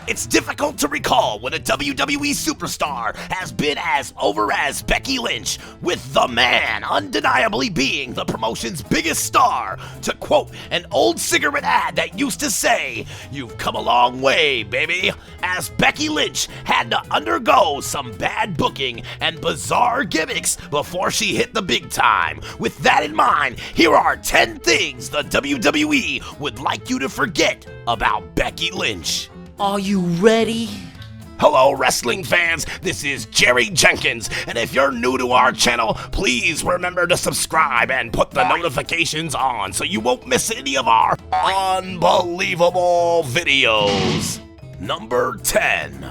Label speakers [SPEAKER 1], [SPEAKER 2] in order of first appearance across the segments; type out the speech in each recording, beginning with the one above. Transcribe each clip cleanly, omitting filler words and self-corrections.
[SPEAKER 1] It's difficult to recall when a WWE superstar has been as over as Becky Lynch, with the man undeniably being the promotion's biggest star. To quote an old cigarette ad that used to say, "You've come a long way, baby," as Becky Lynch had to undergo some bad booking and bizarre gimmicks before she hit the big time. With that in mind, here are 10 things the WWE would like you to forget about Becky Lynch.
[SPEAKER 2] Are you ready?
[SPEAKER 1] Hello wrestling fans, this is Jerry Jenkins, and if you're new to our channel, please remember to subscribe and put the notifications on so you won't miss any of our unbelievable videos. Number 10.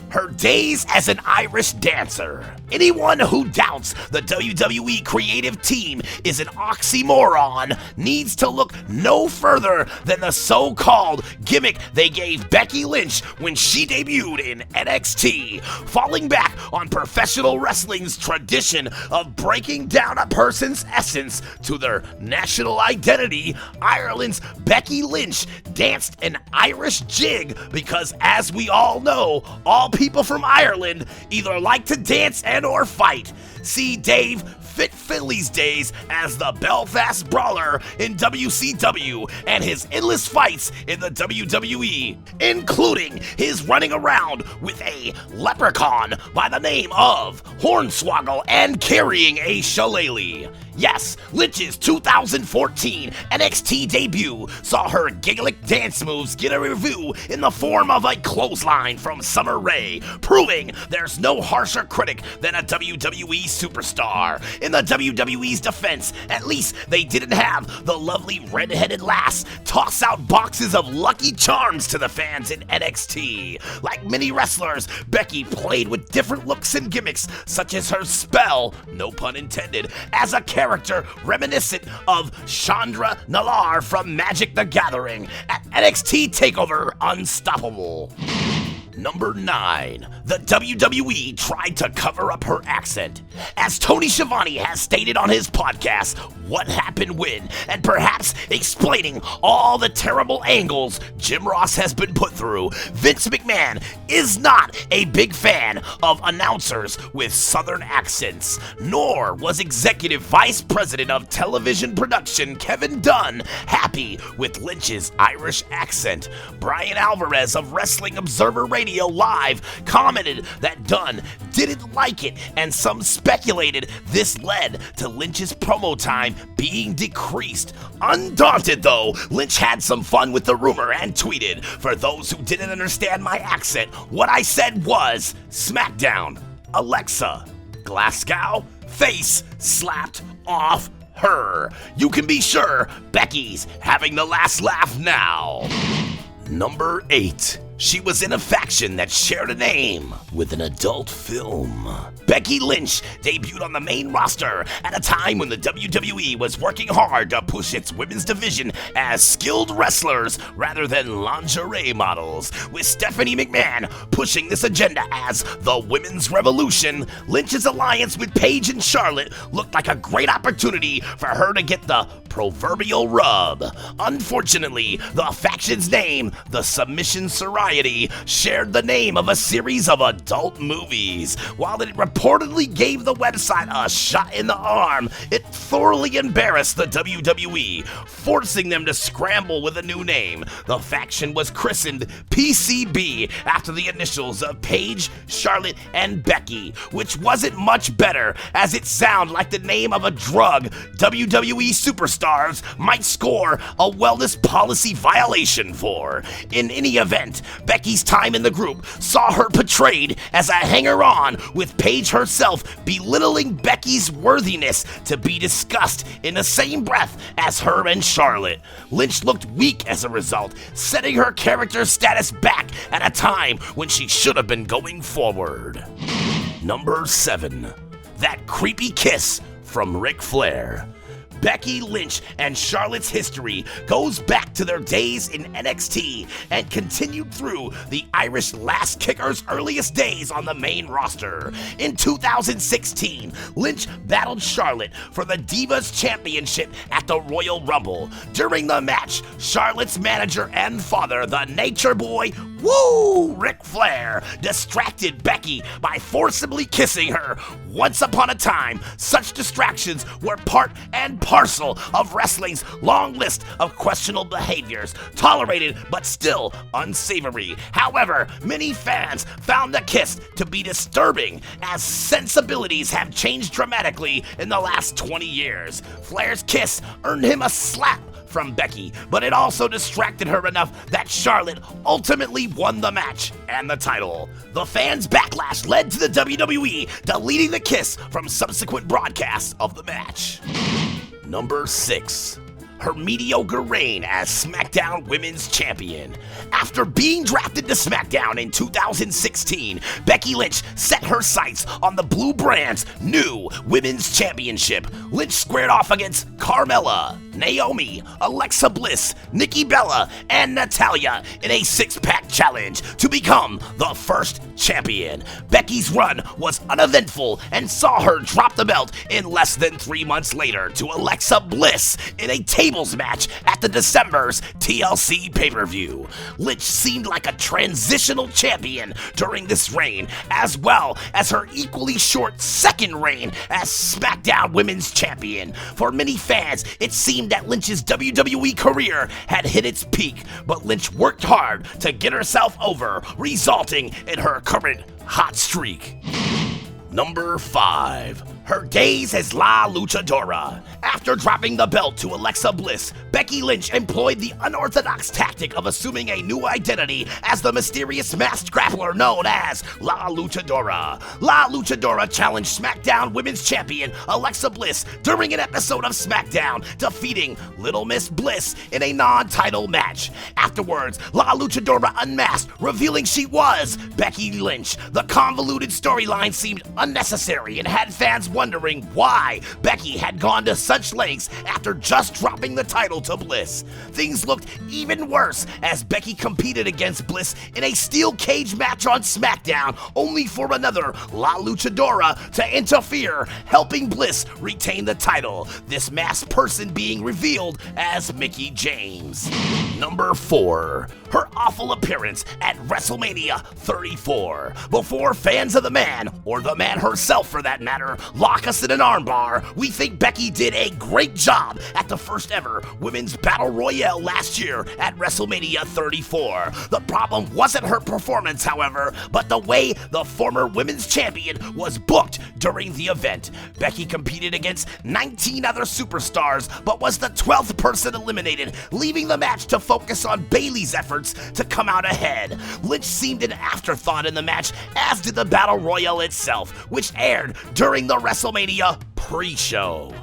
[SPEAKER 1] Her days as an Irish dancer. Anyone who doubts the WWE Creative team is an oxymoron needs to look no further than the so-called gimmick they gave Becky Lynch when she debuted in NXT. Falling back on professional wrestling's tradition of breaking down a person's essence to their national identity, Ireland's Becky Lynch danced an Irish jig because, as we all know, all people from Ireland either like to dance and or fight. See Dave Finlay's days as the Belfast Brawler in WCW and his endless fights in the WWE, including his running around with a leprechaun by the name of Hornswoggle and carrying a shillelagh. Yes, Lynch's 2014 NXT debut saw her giggling dance moves get a review in the form of a clothesline from Summer Rae, proving there's no harsher critic than a WWE superstar. In the WWE's defense, at least they didn't have the lovely red-headed lass toss out boxes of Lucky Charms to the fans in NXT. Like many wrestlers, Becky played with different looks and gimmicks, such as her spell, no pun intended, as a character reminiscent of Chandra Nalar from Magic the Gathering at NXT TakeOver Unstoppable. Number 9. The WWE tried to cover up her accent. As Tony Schiavone has stated on his podcast, What Happened When, and perhaps explaining all the terrible angles Jim Ross has been put through, Vince McMahon is not a big fan of announcers with southern accents, nor was Executive Vice President of Television Production Kevin Dunn happy with Lynch's Irish accent. Brian Alvarez of Wrestling Observer Radio Live commented that Dunn didn't like it, and some speculated this led to Lynch's promo time being decreased. Undaunted though, Lynch had some fun with the rumor and tweeted, "For those who didn't understand my accent, what I said was, Smackdown, Alexa, Glasgow, face slapped off her. You can be sure Becky's having the last laugh now." Number 8. She was in a faction that shared a name with an adult film. Becky Lynch debuted on the main roster at a time when the WWE was working hard to push its women's division as skilled wrestlers rather than lingerie models. With Stephanie McMahon pushing this agenda as the Women's Revolution, Lynch's alliance with Paige and Charlotte looked like a great opportunity for her to get the proverbial rub. Unfortunately, the faction's name, the Submission Society, shared the name of a series of adult movies. While it reportedly gave the website a shot in the arm, it thoroughly embarrassed the WWE, forcing them to scramble with a new name. The faction was christened PCB after the initials of Paige, Charlotte, and Becky, which wasn't much better, as it sounded like the name of a drug WWE superstars might score a wellness policy violation for. In any event, Becky's time in the group saw her portrayed as a hanger-on, with Paige herself belittling Becky's worthiness to be discussed in the same breath as her and Charlotte. Lynch looked weak as a result, setting her character status back at a time when she should have been going forward. Number 7. That creepy kiss from Ric Flair. Becky Lynch and Charlotte's history goes back to their days in NXT and continued through the Irish Lass Kicker's earliest days on the main roster. In 2016, Lynch battled Charlotte for the Divas Championship at the Royal Rumble. During the match, Charlotte's manager and father, the Nature Boy, Woo! Ric Flair distracted Becky by forcibly kissing her. Once upon a time, such distractions were part and parcel of wrestling's long list of questionable behaviors, tolerated but still unsavory. However, many fans found the kiss to be disturbing, as sensibilities have changed dramatically in the last 20 years. Flair's kiss earned him a slap from Becky, but it also distracted her enough that Charlotte ultimately won the match and the title. The fans' backlash led to the WWE deleting the kiss from subsequent broadcasts of the match. Number 6. Her mediocre reign as Smackdown Women's Champion. After being drafted to Smackdown in 2016, Becky Lynch set her sights on the Blue Brand's new Women's Championship. Lynch squared off against Carmella, Naomi, Alexa Bliss, Nikki Bella, and Natalya in a six-pack challenge to become the first champion. Becky's run was uneventful and saw her drop the belt in less than 3 months later to Alexa Bliss in a tables match at the December's TLC pay-per-view. Lynch seemed like a transitional champion during this reign, as well as her equally short second reign as Smackdown Women's Champion. For many fans, it seemed that Lynch's WWE career had hit its peak, but Lynch worked hard to get herself over, resulting in her current hot streak. Number 5. Her days as La Lucha Tora. After dropping the belt to Alexa Bliss, Becky Lynch employed the unorthodox tactic of assuming a new identity as the mysterious masked grappler known as La Lucha Tora. La Lucha Tora challenged SmackDown Women's Champion Alexa Bliss during an episode of SmackDown, defeating Little Miss Bliss in a non-title match. Afterwards, La Lucha Tora unmasked, revealing she was Becky Lynch. The convoluted storyline seemed unnecessary and had fans wondering why Becky had gone to such lengths after just dropping the title to Bliss. Things looked even worse as Becky competed against Bliss in a steel cage match on SmackDown, only for another La Luchadora to interfere, helping Bliss retain the title, this masked person being revealed as Mickie James. Number 4. Her awful appearance at WrestleMania 34. Before fans of the man, or the man herself for that matter, lock us in an armbar, we think Becky did a great job at the first ever Women's Battle Royale last year at WrestleMania 34. The problem wasn't her performance, however, but the way the former Women's Champion was booked during the event. Becky competed against 19 other superstars, but was the 12th person eliminated, leaving the match to focus on Bayley's efforts to come out ahead. Lynch seemed an afterthought in the match, as did the Battle Royale itself, which aired during the WrestleMania pre-show.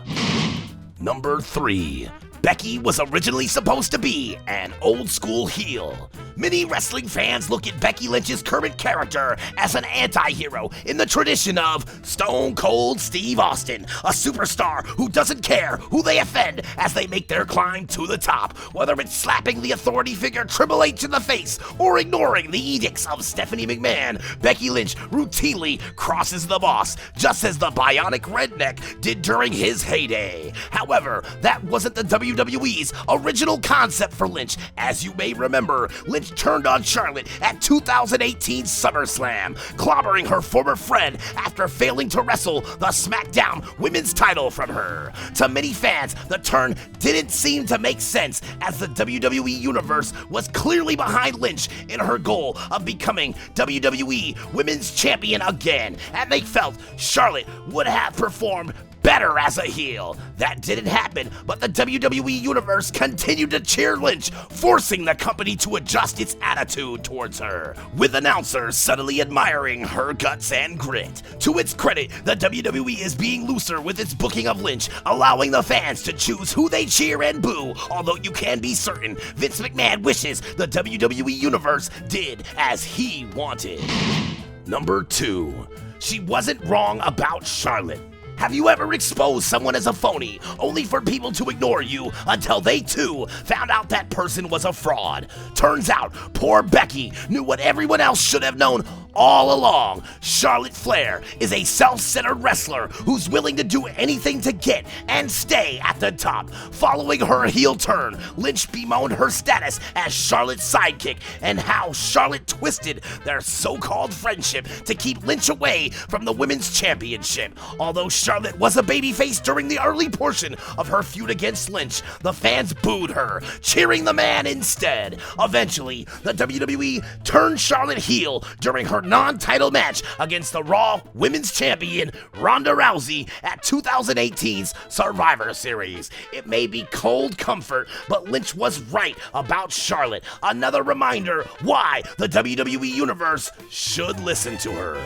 [SPEAKER 1] Number 3. Becky was originally supposed to be an old-school heel. Many wrestling fans look at Becky Lynch's current character as an anti-hero in the tradition of Stone Cold Steve Austin, a superstar who doesn't care who they offend as they make their climb to the top. Whether it's slapping the authority figure Triple H in the face or ignoring the edicts of Stephanie McMahon, Becky Lynch routinely crosses the boss, just as the Bionic Redneck did during his heyday. However, that wasn't the WWE's original concept for Lynch. As you may remember, Lynch turned on Charlotte at 2018 SummerSlam, clobbering her former friend after failing to wrestle the SmackDown Women's title from her. To many fans, the turn didn't seem to make sense, as the WWE Universe was clearly behind Lynch in her goal of becoming WWE Women's Champion again, and they felt Charlotte would have performed better as a heel. That didn't happen, but the WWE Universe continued to cheer Lynch, forcing the company to adjust its attitude towards her, with announcers suddenly admiring her guts and grit. To its credit, the WWE is being looser with its booking of Lynch, allowing the fans to choose who they cheer and boo, although you can be certain Vince McMahon wishes the WWE Universe did as he wanted. Number 2. She wasn't wrong about Charlotte. Have you ever exposed someone as a phony, only for people to ignore you until they too found out that person was a fraud? Turns out, poor Becky knew what everyone else should have known all along. Charlotte Flair is a self-centered wrestler who's willing to do anything to get and stay at the top. Following her heel turn, Lynch bemoaned her status as Charlotte's sidekick and how Charlotte twisted their so-called friendship to keep Lynch away from the Women's Championship. Although Charlotte was a babyface during the early portion of her feud against Lynch, the fans booed her, cheering the man instead. Eventually, the WWE turned Charlotte heel during her non-title match against the Raw Women's Champion Ronda Rousey at 2018's Survivor Series. It may be cold comfort, but Lynch was right about Charlotte. Another reminder why the WWE Universe should listen to her.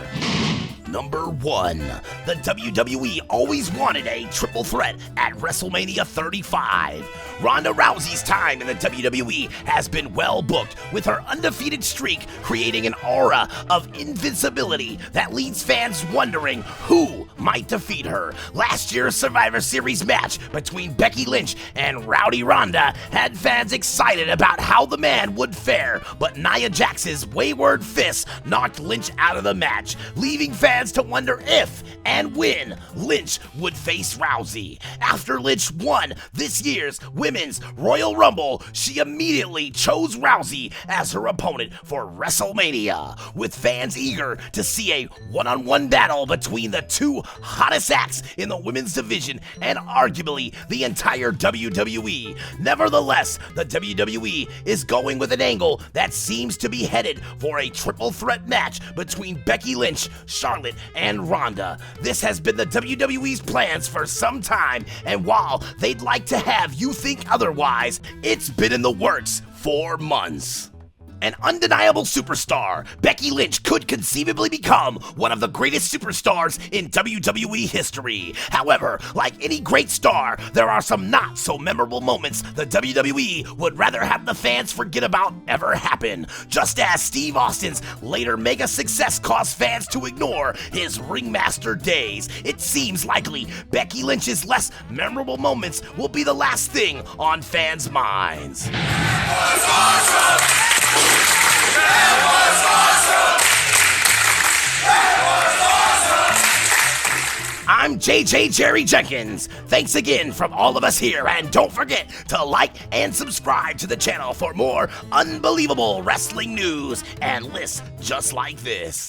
[SPEAKER 1] Number 1. The WWE always wanted a triple threat at WrestleMania 35. Ronda Rousey's time in the WWE has been well booked, with her undefeated streak creating an aura of invincibility that leaves fans wondering who might defeat her. Last year's Survivor Series match between Becky Lynch and Rowdy Ronda had fans excited about how the man would fare, but Nia Jax's wayward fist knocked Lynch out of the match, leaving fans to wonder if and when Lynch would face Rousey. After Lynch won this year's Women's Royal Rumble, she immediately chose Rousey as her opponent for WrestleMania, with fans eager to see a one-on-one battle between the two hottest acts in the women's division and arguably the entire WWE. Nevertheless, the WWE is going with an angle that seems to be headed for a triple threat match between Becky Lynch, Charlotte, and Ronda. This has been the WWE's plans for some time, and while they'd like to have you think otherwise, it's been in the works for months. An undeniable superstar, Becky Lynch could conceivably become one of the greatest superstars in WWE history. However, like any great star, there are some not so memorable moments the WWE would rather have the fans forget about ever happen. Just as Steve Austin's later mega success caused fans to ignore his ringmaster days, it seems likely Becky Lynch's less memorable moments will be the last thing on fans' minds.
[SPEAKER 2] That was awesome! That was awesome!
[SPEAKER 1] I'm JJ Jerry Jenkins. Thanks again from all of us here, and don't forget to like and subscribe to the channel for more unbelievable wrestling news and lists just like this.